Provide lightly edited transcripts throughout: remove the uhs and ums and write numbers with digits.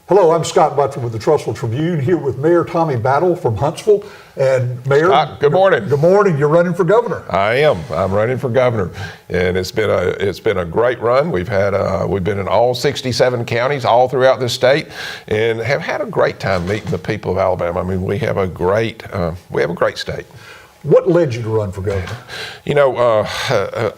Hello, I'm Scott Butler with the Trussville Tribune, here with Mayor Tommy Battle from Huntsville. And Mayor, Scott, good morning. Good morning. You're running for governor. I am. I'm running for governor, and it's been a great run. We've been in all 67 counties all throughout this state, and have had a great time meeting the people of Alabama. I mean, we have a great state. What led you to run for governor? You know,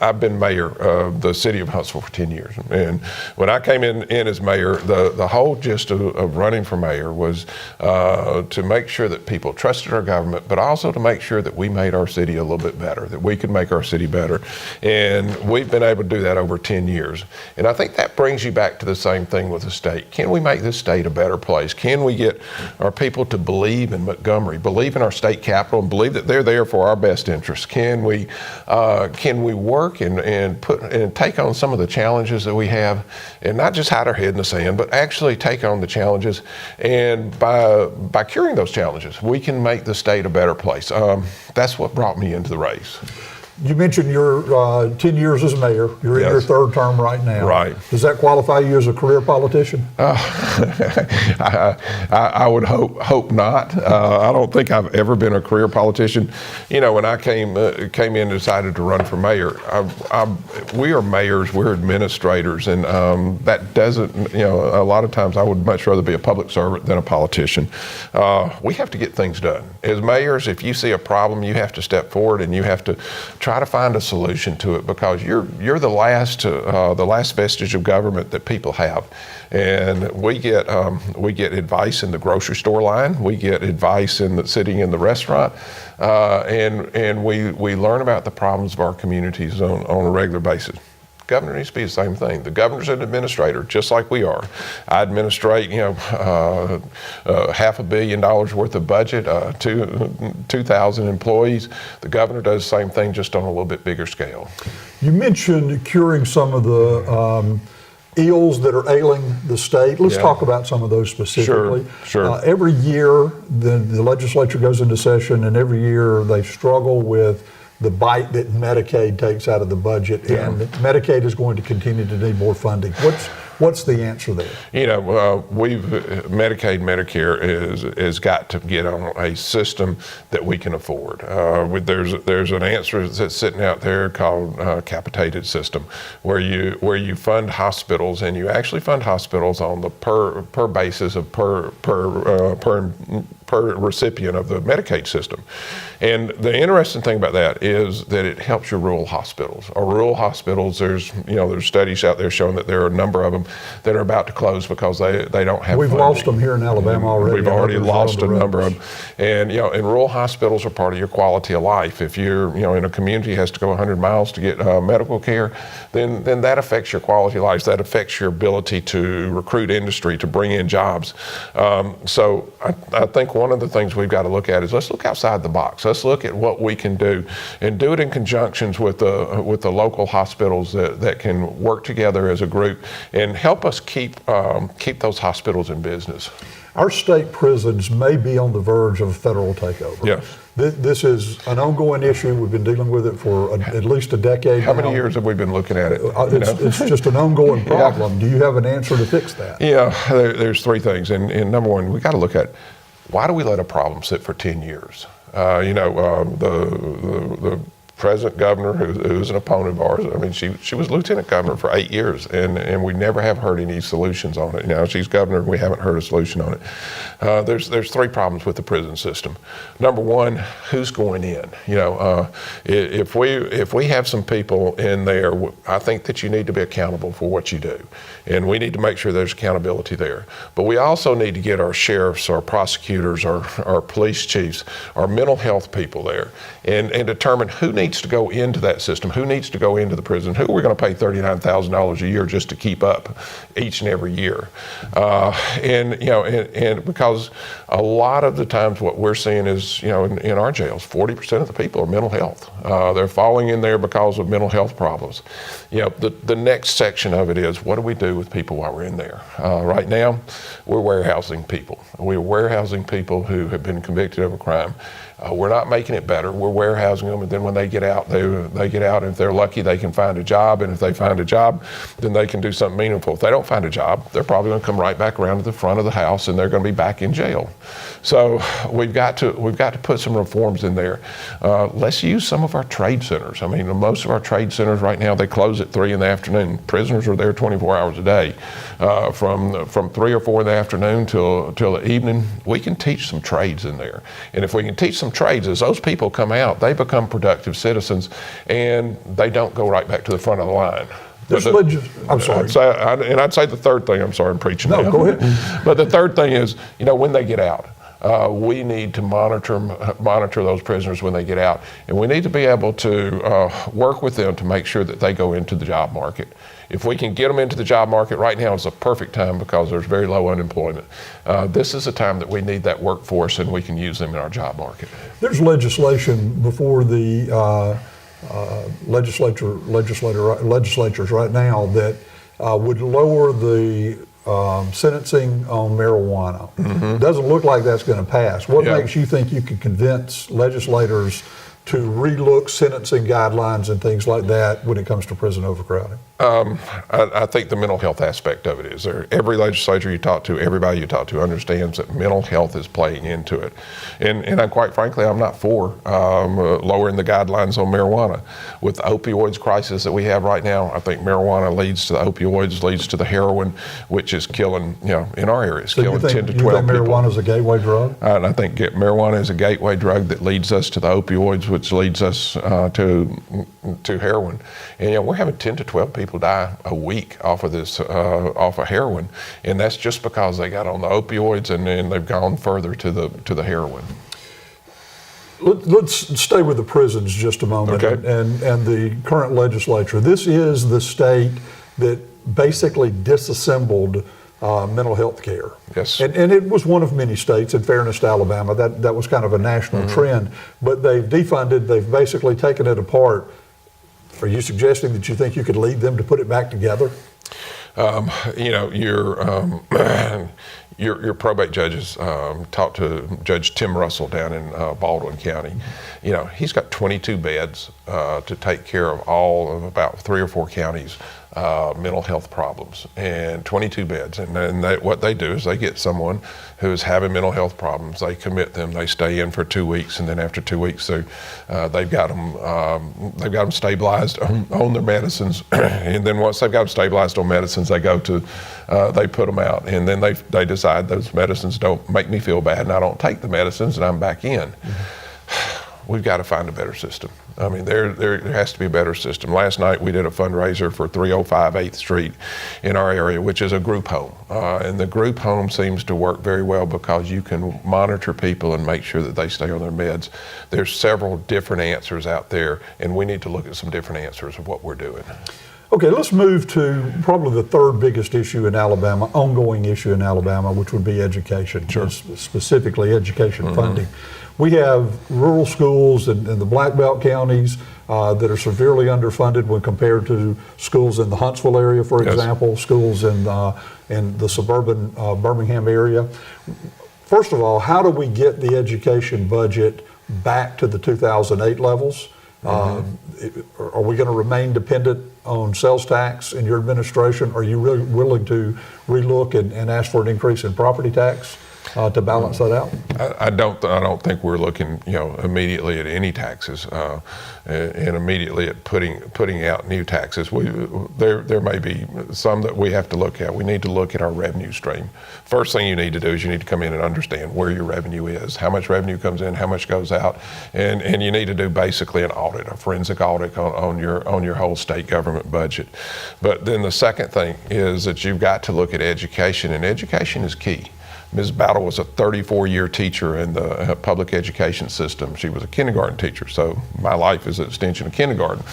I've been mayor of the city of Huntsville for 10 years. And when I came in as mayor, the whole gist of running for mayor was to make sure that people trusted our government, but also to make sure that we made our city a little bit better, that we could make our city better. And we've been able to do that over 10 years. And I think that brings you back to the same thing with the state. Can we make this state a better place? Can we get our people to believe in Montgomery, believe in our state capital, and believe that they're there for our best interests? Can we work and take on some of the challenges that we have, and not just hide our head in the sand, but actually take on the challenges? And by curing those challenges, we can make the state a better place. That's what brought me into the race. You mentioned your 10 years as mayor. You're in your third term right now. Right. Does that qualify you as a career politician? I would hope not. I don't think I've ever been a career politician. You know, when I came in and decided to run for mayor, we are mayors, we're administrators, and that doesn't, you know, a lot of times I would much rather be a public servant than a politician. We have to get things done. As mayors, if you see a problem, you have to step forward and you have to try to find a solution to it, because you're the last vestige of government that people have. And we get advice in the grocery store line, we get advice sitting in the restaurant, and we learn about the problems of our communities on a regular basis. Governor needs to be the same thing. The governor's an administrator, just like we are. I administrate, $500 million worth of budget, 2,000 employees. The governor does the same thing, just on a little bit bigger scale. You mentioned curing some of the ills that are ailing the state. Let's talk about some of those specifically. Sure. Every year, the legislature goes into session, and every year they struggle with the bite that Medicaid takes out of the budget, and Medicaid is going to continue to need more funding. What's the answer there? You know, Medicaid, Medicare has got to get on a system that we can afford. There's an answer that's sitting out there called capitated system, where you fund hospitals, and you actually fund hospitals on the per basis of per recipient of the Medicaid system. And the interesting thing about that is that it helps your rural hospitals. Our rural hospitals, there's studies out there showing that there are a number of them that are about to close because they don't have We've funding. lost them here in Alabama already. We've already lost a number of them. And and rural hospitals are part of your quality of life. If you're in a community has to go 100 miles to get medical care, then that affects your quality of life. That affects your ability to recruit industry, to bring in jobs. So I think one of the things we've got to look at is, let's look outside the box. Let's look at what we can do, and do it in conjunctions with the local hospitals that can work together as a group and help us keep those hospitals in business. Our state prisons may be on the verge of a federal takeover. Yes. This is an ongoing issue. We've been dealing with it for at least a decade. How many years have we been looking at it? It's just an ongoing problem. Do you have an answer to fix that? Yeah, there's three things. And number one, we got to look at, why do we let a problem sit for 10 years? The present governor, who's an opponent of ours, I mean, she was lieutenant governor for 8 years, and we never have heard any solutions on it. Now she's governor, and we haven't heard a solution on it. There's three problems with the prison system. Number one, who's going in? If we have some people in there, I think that you need to be accountable for what you do, and we need to make sure there's accountability there. But we also need to get our sheriffs, our prosecutors, our police chiefs, our mental health people there, and determine who needs to go into that system, who needs to go into the prison, who we're going to pay $39,000 a year just to keep up each and every year. And because a lot of the times what we're seeing is, in our jails, 40% of the people are mental health. They're falling in there because of mental health problems. The next section of it is, what do we do with people while we're in there? Right now, we're warehousing people. We're warehousing people who have been convicted of a crime. We're not making it better. We're warehousing them, and then when they get out, they get out. If they're lucky, they can find a job, and if they find a job, then they can do something meaningful. If they don't find a job, they're probably going to come right back around to the front of the house, and they're going to be back in jail. So we've got to put some reforms in there. Let's use some of our trade centers. I mean, most of our trade centers right now, they close at 3 in the afternoon. Prisoners are there 24 hours a day. From 3 or 4 in the afternoon till the evening, we can teach some trades in there. And if we can teach some trades, as those people come out, they become productive citizens, and they don't go right back to the front of the line. I'm sorry. I'd say the third thing, I'm sorry, I'm preaching now. No, go ahead. But the third thing is, when they get out, we need to monitor those prisoners when they get out, and we need to be able to work with them to make sure that they go into the job market. If we can get them into the job market, right now is a perfect time because there's very low unemployment. This is a time that we need that workforce, and we can use them in our job market. There's legislation before the legislatures right now that would lower the sentencing on marijuana. Mm-hmm. Doesn't look like that's going to pass. What Yeah. makes you think you can convince legislators to relook sentencing guidelines and things like that when it comes to prison overcrowding? I think the mental health aspect of it is there. Every legislator you talk to, everybody you talk to understands that mental health is playing into it. And quite frankly, I'm not for lowering the guidelines on marijuana. With the opioids crisis that we have right now, I think marijuana leads to the opioids, leads to the heroin, which is killing, in our area, it's killing 10 to 12 people. Marijuana is a gateway drug? And I think marijuana is a gateway drug that leads us to the opioids, which leads us to heroin. And we're having 10 to 12 people die a week off of heroin, and that's just because they got on the opioids and then they've gone further to the heroin. Let's stay with the prisons just a moment. Okay. and the current legislature. This is the state that basically disassembled mental health care. Yes. And it was one of many states, in fairness to Alabama, that was kind of a national trend, but they've defunded, they've basically taken it apart. Are you suggesting that you think you could lead them to put it back together? Your probate judges talked to Judge Tim Russell down in Baldwin County. He's got 22 beds to take care of all of about 3 or 4 counties' mental health problems, and 22 beds. And then what they do is they get someone who is having mental health problems, they commit them, they stay in for 2 weeks, and then after 2 weeks, they've got them stabilized on their medicines, and then once they've got them stabilized on medicines, they put them out, and then they decide those medicines don't make me feel bad, and I don't take the medicines, and I'm back in. Mm-hmm. We've got to find a better system. I mean, there has to be a better system. Last night we did a fundraiser for 305 8th Street in our area, which is a group home. And the group home seems to work very well because you can monitor people and make sure that they stay on their meds. There's several different answers out there, and we need to look at some different answers of what we're doing. Okay, let's move to probably the third biggest issue in Alabama, ongoing issue in Alabama, which would be education, Sure. Specifically education Mm-hmm. funding. We have rural schools in the Black Belt counties that are severely underfunded when compared to schools in the Huntsville area, for Yes. example, schools in the suburban Birmingham area. First of all, how do we get the education budget back to the 2008 levels? Mm-hmm. Are we going to remain dependent on sales tax in your administration? Are you really willing to relook and ask for an increase in property tax to balance that out? I don't think we're looking, immediately at any taxes and immediately at putting out new taxes. There may be some that we have to look at. We need to look at our revenue stream. First thing you need to do is you need to come in and understand where your revenue is, how much revenue comes in, how much goes out, and you need to do basically an audit, a forensic audit on your whole state government budget. But then the second thing is that you've got to look at education, and education is key. Ms. Battle was a 34-year teacher in the public education system. She was a kindergarten teacher, so my life is an extension of kindergarten.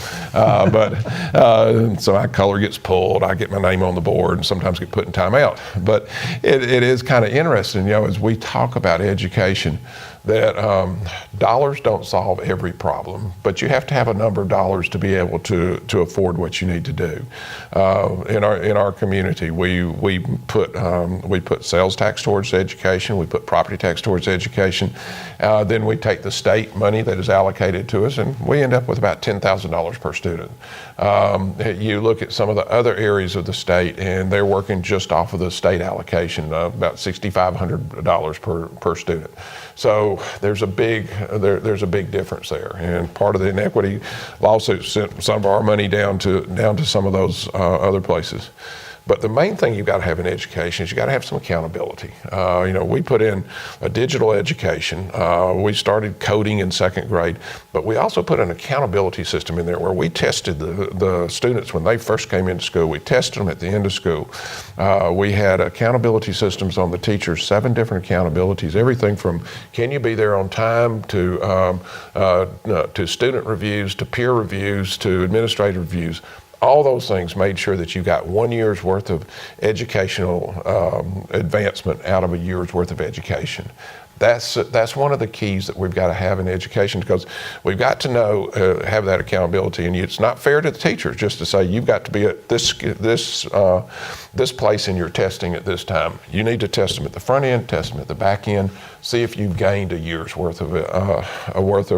So my color gets pulled, I get my name on the board, and sometimes get put in timeout. But it is kind of interesting, as we talk about education, that dollars don't solve every problem, but you have to have a number of dollars to be able to afford what you need to do. In our community, we put sales tax towards education, we put property tax towards education, then we take the state money that is allocated to us, and we end up with about $10,000 per student. You look at some of the other areas of the state, and they're working just off of the state allocation, about $6,500 per student. So there's a big difference there, and part of the inequity lawsuit sent some of our money down to some of those other places. But the main thing you've got to have in education is you got to have some accountability. We put in a digital education. We started coding in second grade, but we also put an accountability system in there where we tested the students when they first came into school. We tested them at the end of school. We had accountability systems on the teachers, 7 different accountabilities, everything from can you be there on time to student reviews, to peer reviews, to administrative reviews. All those things made sure that you got 1 year's worth of educational advancement out of a year's worth of education. That's one of the keys that we've got to have in education, because we've got to know, have that accountability, and it's not fair to the teachers just to say you've got to be at this place in your testing at this time. You need to test them at the front end, test them at the back end, see if you've gained a year's worth of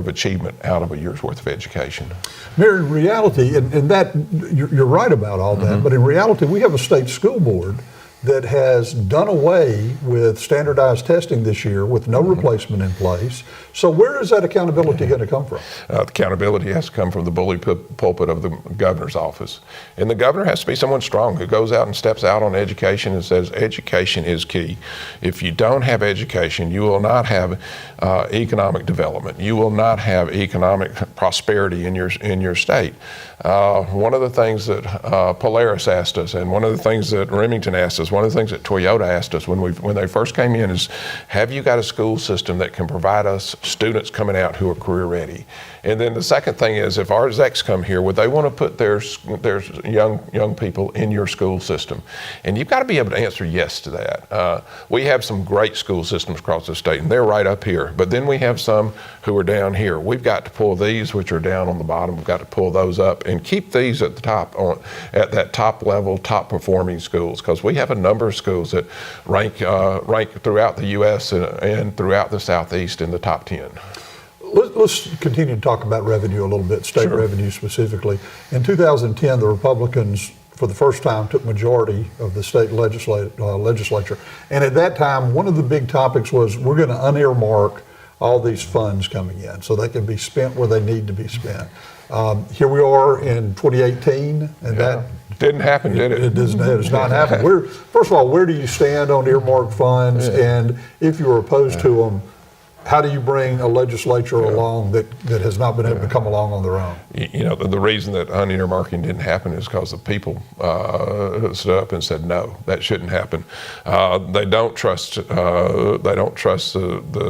achievement out of a year's worth of education. Mayor, in reality, and that you're right about all that, but in reality, we have a state school board that has done away with standardized testing this year with no replacement in place. So where is that accountability going to come from? Accountability has to come from the bully pulpit of the governor's office. And the governor has to be someone strong who goes out and steps out on education and says education is key. If you don't have education, you will not have economic development. You will not have economic prosperity in your state. One of the things that Polaris asked us, and one of the things that Remington asked us, one of the things that Toyota asked us when they first came in is, have you got a school system that can provide us students coming out who are career ready? And then the second thing is, if our execs come here, would they want to put their young people in your school system? And you've got to be able to answer yes to that. We have some great school systems across the state, and they're right up here. But then we have some who are down here. We've got to pull these, which are down on the bottom. We've got to pull those up and keep these at the top, at that top level, top performing schools, because we have a number of schools that rank throughout the U.S. and throughout the Southeast in the top 10. Let's continue to talk about revenue a little bit, state revenue specifically. In 2010, the Republicans, for the first time, took majority of the state legislature. And at that time, one of the big topics was we're going to unearmark all these funds coming in so they can be spent where they need to be spent. Here we are in 2018, and that didn't happen, did it? It has not happened. First of all, where do you stand on earmarked funds? And if you're opposed to them, how do you bring a legislature along that has not been able to come along on their own? The reason that unearmarking didn't happen is because the people stood up and said no, that shouldn't happen. They don't trust the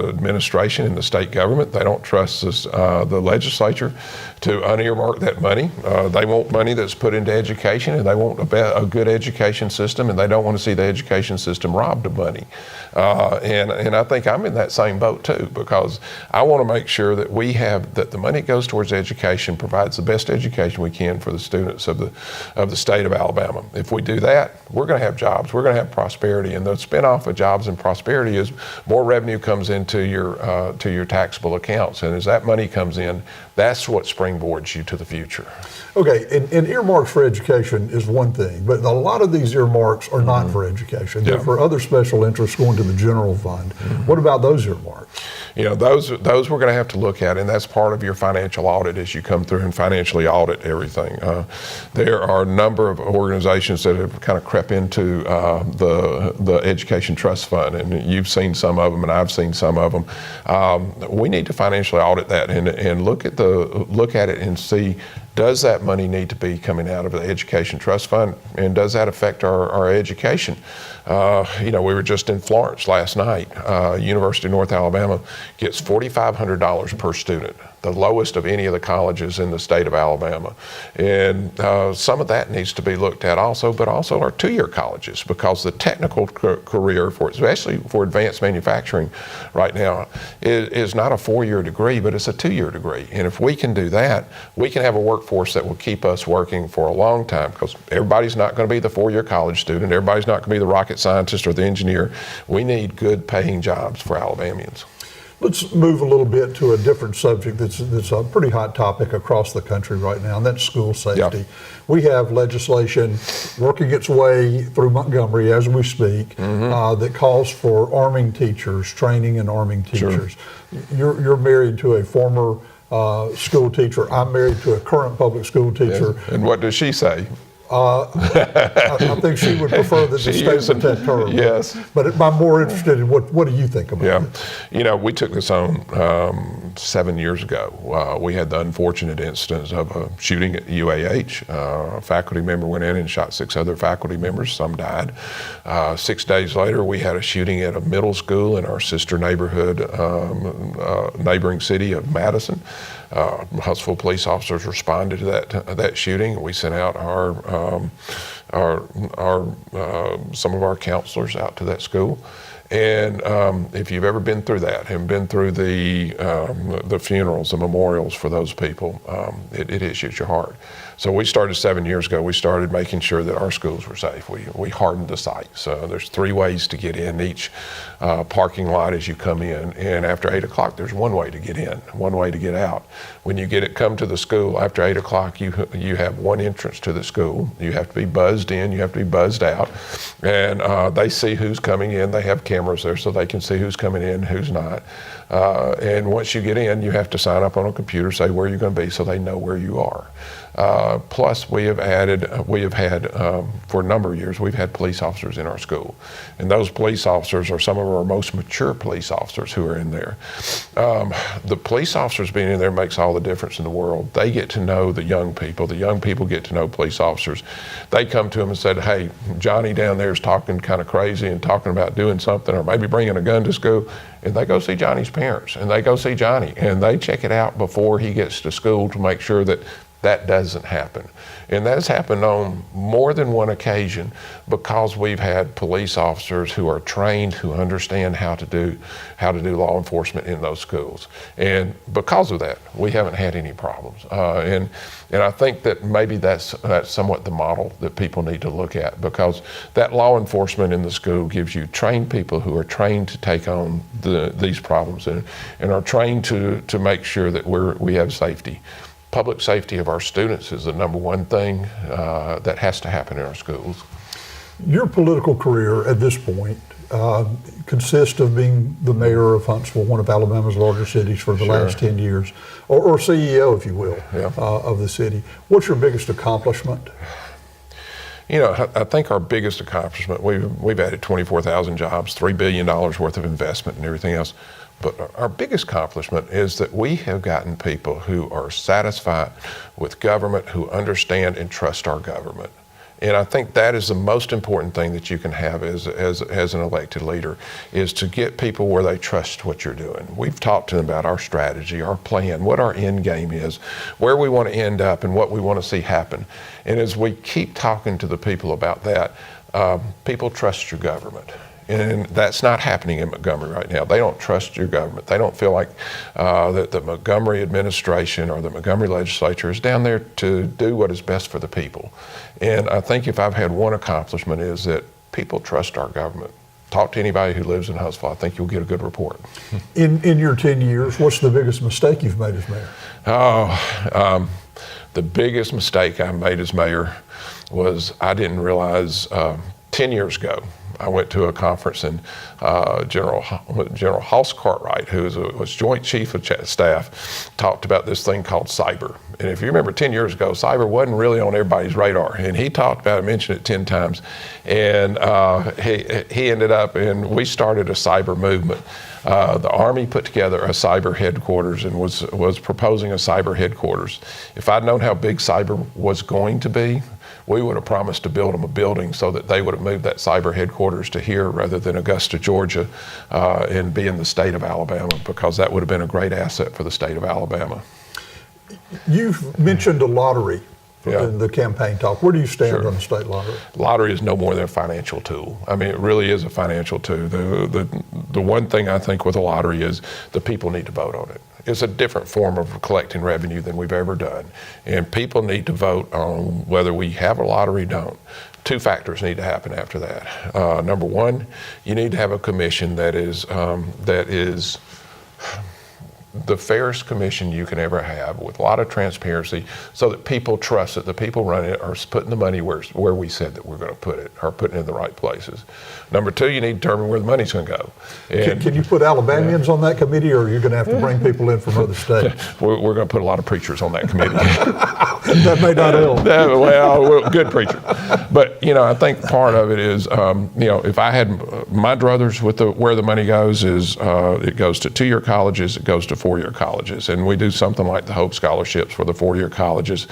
administration and the state government. They don't trust the legislature to unearmark that money. They want money that's put into education, and they want a good education system, and they don't want to see the education system robbed of money. And I think I'm in that same boat too, because I want to make sure that that the money that goes towards education provides the best education we can for the students of the state of Alabama. If we do that, we're going to have jobs, we're going to have prosperity, and the spinoff of jobs and prosperity is more revenue comes into your taxable accounts, and as that money comes in, that's what springboards you to the future. Okay, and earmarks for education is one thing, but a lot of these earmarks are not for education. They're for other special interests going to the general fund. What about those earmarks? Those we're going to have to look at, and that's part of your financial audit as you come through and financially audit everything. There are a number of organizations that have kind of crept into the Education Trust Fund, and you've seen some of them, and I've seen some of them. We need to financially audit that and look at it and see, does that money need to be coming out of the Education Trust Fund, and does that affect our education? We were just in Florence last night. University of North Alabama gets $4,500 per student the lowest of any of the colleges in the state of Alabama. And some of that needs to be looked at also, but also our two-year colleges, because the technical career, especially for advanced manufacturing right now, is not a 4-year degree, but it's a 2-year degree. And if we can do that, we can have a workforce that will keep us working for a long time, because everybody's not going to be the 4-year college student. Everybody's not going to be the rocket scientist or the engineer. We need good paying jobs for Alabamians. Let's move a little bit to a different subject that's a pretty hot topic across the country right now, and that's school safety. Yeah. We have legislation working its way through Montgomery as we speak that calls for arming teachers, training and arming teachers. Sure. You're married to a former school teacher. I'm married to a current public school teacher. Yes. And what does she say? I think she would prefer that the state protect her. Yes. But I'm more interested in what do you think about it? You know, we took this on 7 years ago. We had the unfortunate instance of a shooting at UAH. A faculty member went in and shot 6 other faculty members. Some died. 6 days later, we had a shooting at a middle school in our sister neighborhood, neighboring city of Madison. Huntsville police officers responded to that shooting. We sent out some of our counselors out to that school. And if you've ever been through that and been through the funerals, the memorials for those people, it hits you at your heart. So we started 7 years ago. We started making sure that our schools were safe. We hardened the site. So there's 3 ways to get in each parking lot as you come in. And after 8 o'clock, there's 1 way to get in, 1 way to get out. When you come to the school after 8 o'clock, you have 1 entrance to the school. You have to be buzzed in. You have to be buzzed out. And they see who's coming in. They have cameras there so they can see who's coming in, who's not. And once you get in, you have to sign up on a computer, say where you're going to be so they know where you are. Plus, we have had, for a number of years, we've had police officers in our school. And those police officers are some of our most mature police officers who are in there. The police officers being in there makes all the difference in the world. They get to know the young people. The young people get to know police officers. They come to them and said, hey, Johnny down there is talking kind of crazy and talking about doing something or maybe bringing a gun to school. And they go see Johnny's parents, and they go see Johnny, and they check it out before he gets to school to make sure that that doesn't happen. And that has happened on more than 1 occasion because we've had police officers who are trained, who understand how to do law enforcement in those schools. And because of that, we haven't had any problems. And I think that maybe that's somewhat the model that people need to look at, because that law enforcement in the school gives you trained people who are trained to take on these problems and are trained to make sure that we have safety. Public safety of our students is the number 1 thing that has to happen in our schools. Your political career at this point consists of being the mayor of Huntsville, one of Alabama's larger cities, for the last 10 years, or CEO, if you will, of the city. What's your biggest accomplishment? You know, I think our biggest accomplishment, we've added 24,000 jobs, $3 billion worth of investment and everything else. But our biggest accomplishment is that we have gotten people who are satisfied with government, who understand and trust our government. And I think that is the most important thing that you can have as an elected leader, is to get people where they trust what you're doing. We've talked to them about our strategy, our plan, what our end game is, where we want to end up, and what we want to see happen. And as we keep talking to the people about that, people trust your government. And that's not happening in Montgomery right now. They don't trust your government. They don't feel like that the Montgomery administration or the Montgomery legislature is down there to do what is best for the people. And I think if I've had 1 accomplishment, is that people trust our government. Talk to anybody who lives in Huntsville. I think you'll get a good report. In your 10 years, what's the biggest mistake you've made as mayor? The biggest mistake I made as mayor was I didn't realize 10 years ago, I went to a conference, and General Hoss Cartwright, who was Joint Chief of Staff, talked about this thing called cyber. And if you remember 10 years ago, cyber wasn't really on everybody's radar. And he talked about it, mentioned it 10 times. And he ended up, and we started a cyber movement The Army put together a cyber headquarters and was proposing a cyber headquarters. If I'd known how big cyber was going to be, we would have promised to build them a building so that they would have moved that cyber headquarters to here rather than Augusta, Georgia, and be in the state of Alabama, because that would have been a great asset for the state of Alabama. You've mentioned a lottery Yeah. in the campaign talk. Where do you stand Sure. on the state lottery? Lottery is no more than a financial tool. I mean, it really is a financial tool. The one thing I think with a lottery is the people need to vote on it. It's a different form of collecting revenue than we've ever done. And people need to vote on whether we have a lottery or don't. Two factors need to happen after that. Number one, you need to have a commission that is the fairest commission you can ever have, with a lot of transparency, so that people trust that the people running it are putting the money where we said that we're going to put it, or putting it in the right places. Number two, you need to determine where the money's going to go. Can you put Alabamians on that committee, or are you going to have to bring people in from other states? We're going to put a lot of preachers on that committee. That may not help. Well, good preacher. But, I think part of it is, if I had my druthers with where the money goes is it goes to two-year colleges, it goes to four-year colleges. And we do something like the Hope Scholarships for the four-year colleges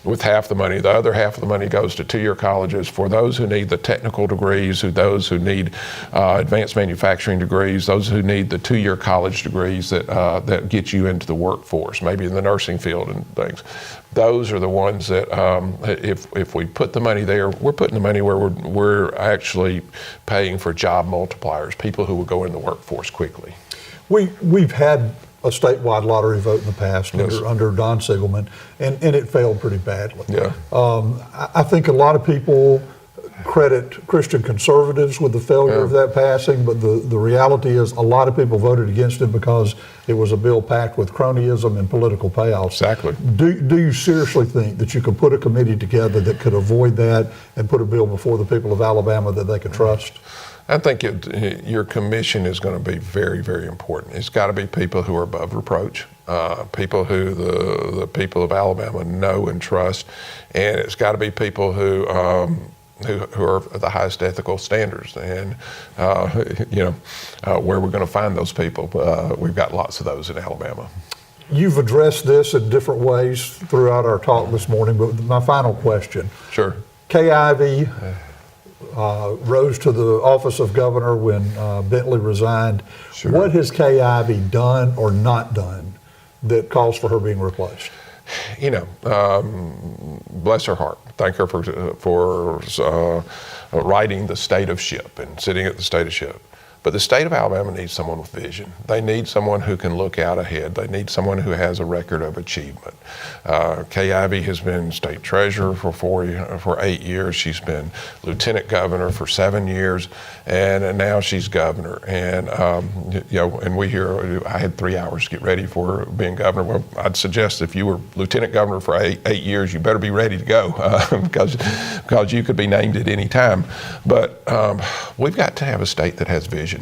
with half the money. The other half of the money goes to two-year colleges for those who need the technical degrees, those who need advanced manufacturing degrees, those who need the two-year college degrees that get you into the workforce, maybe in the nursing field and things. Those are the ones that if we put the money there, we're putting the money where we're actually paying for job multipliers, people who will go in the workforce quickly. We've had a statewide lottery vote in the past Yes. under Don Siegelman, and it failed pretty badly. Yeah. I think a lot of people credit Christian conservatives with the failure of that passing, but the reality is a lot of people voted against it because it was a bill packed with cronyism and political payouts. Exactly. Do you seriously think that you could put a committee together that could avoid that and put a bill before the people of Alabama that they could trust? I think your commission is going to be very, very important. It's got to be people who are above reproach, people who the people of Alabama know and trust, and it's got to be people who are the highest ethical standards. And where we're going to find those people, we've got lots of those in Alabama. You've addressed this in different ways throughout our talk this morning, but my final question. Sure. Kay Ivey rose to the office of governor when Bentley resigned. Sure. What has Kay Ivey done or not done that calls for her being replaced? Bless her heart. Thank her for riding the state of ship and sitting at the state of ship. But the state of Alabama needs someone with vision. They need someone who can look out ahead. They need someone who has a record of achievement. Kay Ivey has been state treasurer for 8 years. She's been lieutenant governor for 7 years, and now she's governor. And and we hear I had 3 hours to get ready for being governor. Well, I'd suggest if you were lieutenant governor for eight years, you better be ready to go because you could be named at any time. But we've got to have a state that has vision.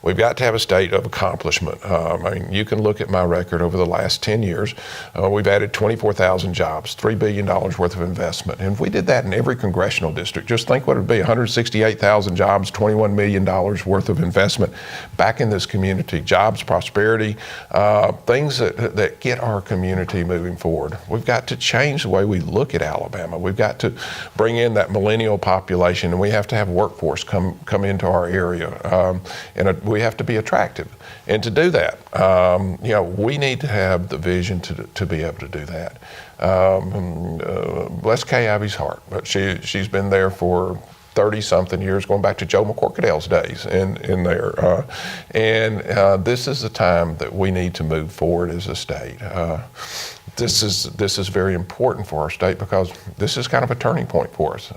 We've got to have a state of accomplishment. You can look at my record over the last 10 years. We've added 24,000 jobs, $3 billion worth of investment. And if we did that in every congressional district, just think what it would be, 168,000 jobs, $21 million worth of investment back in this community, jobs, prosperity, things that get our community moving forward. We've got to change the way we look at Alabama. We've got to bring in that millennial population, and we have to have workforce come into our area. And we have to be attractive. And to do that, we need to have the vision to be able to do that. Bless Kay Ivey's heart, but she's been there for 30-something years, going back to Joe McCorkadale's days in there. This is the time that we need to move forward as a state. This is very important for our state because this is kind of a turning point for us.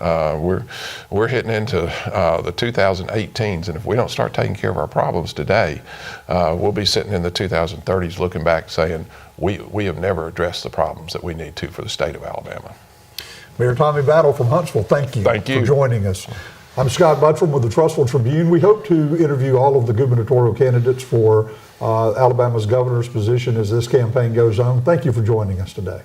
We're hitting into the 2018s, and if we don't start taking care of our problems today, we'll be sitting in the 2030s looking back saying we have never addressed the problems that we need to for the state of Alabama. Mayor Tommy Battle from Huntsville, thank you for joining us. I'm Scott Buttram with the Trussville Tribune. We hope to interview all of the gubernatorial candidates for Alabama's governor's position as this campaign goes on. Thank you for joining us today.